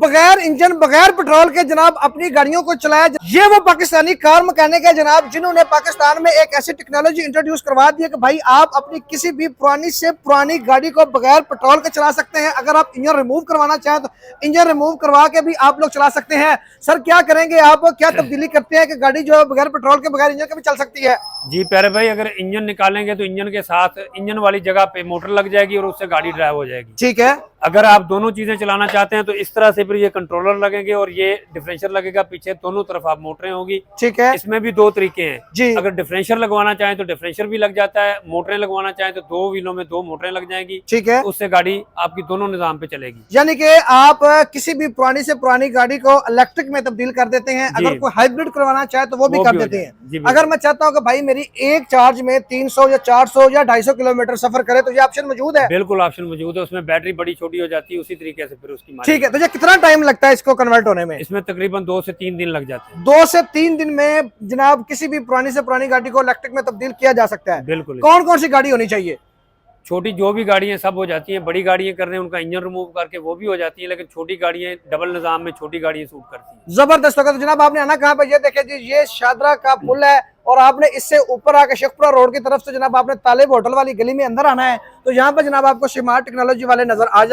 बगैर इंजन बगैर पेट्रोल के जनाब अपनी गाड़ियों को चलाया। ये वो पाकिस्तानी कार मैकेनिक है जनाब जिन्होंने पाकिस्तान में एक ऐसी टेक्नोलॉजी इंट्रोड्यूस करवा दी है कि भाई आप अपनी किसी भी पुरानी से पुरानी गाड़ी को बगैर पेट्रोल के चला सकते हैं। अगर आप इंजन रिमूव करवाना चाहें तो इंजन रिमूव करवा के भी आप लोग चला सकते हैं। सर क्या करेंगे आप, क्या तब्दीली करते हैं कि गाड़ी जो है बगैर पेट्रोल के बगैर इंजन के भी चल सकती है? जी प्यारे भाई, अगर इंजन निकालेंगे तो इंजन के साथ इंजन वाली जगह पे मोटर लग जाएगी और उससे गाड़ी ड्राइव हो जाएगी। ठीक है। अगर आप दोनों चीजें चलाना चाहते हैं तो इस तरह से फिर ये कंट्रोलर लगेंगे और ये डिफरेंशियल लगेगा पीछे, दोनों तरफ आप मोटरें होगी। ठीक है। इसमें भी दो तरीके हैं जी। अगर डिफरेंशियल लगवाना चाहें तो डिफरेंशियल भी लग जाता है, मोटरें लगवाना चाहें तो दो व्हीलों में दो मोटरें लग जाएंगी। ठीक है। तो उससे गाड़ी आपकी दोनों निजाम पे चलेगी। यानी कि आप किसी भी पुरानी से पुरानी गाड़ी को इलेक्ट्रिक में तब्दील कर देते हैं। अगर कोई हाइब्रिड करवाना चाहे तो वो भी कर देते हैं। अगर मैं चाहता हूं कि भाई मेरी एक चार्ज में 300 या 400 या 250 किलोमीटर सफर करे तो ये ऑप्शन मौजूद है? बिल्कुल ऑप्शन मौजूद है। उसमें बैटरी बड़ी छोटी हो जाती है, उसी तरीके से फिर उसकी। ठीक है। तो ये कितना टाइम लगता है इसको कन्वर्ट होने में? इसमें तकरीबन 2 से 3 दिन लग जाते हैं। 2 से 3 दिन में जनाब किसी भी पुरानी से पुरानी गाड़ी को इलेक्ट्रिक में तब्दील किया जा सकता है। बिल्कुल। कौन कौन सी गाड़ी होनी चाहिए? छोटी जो भी गाड़ियां सब हो जाती हैं, बड़ी गाड़ियां कर रहे हैं उनका इंजन रिमूव करके वो भी हो जाती हैं, लेकिन छोटी गाड़ियां डबल निजाम में छोटी गाड़ियां सूट करती हैं। जबरदस्त होगा। तो जनाब आपने आना कहाँ पे? ये देखिए जी, ये शादरा का पुल है और आपने इससे ऊपर आके शेखपुरा रोड की तरफ से जनाब आपने तालिब होटल वाली गली में अंदर आना है। तो यहाँ पे जनाब आपको स्मार्ट टेक्नोलॉजी वाले नजर आ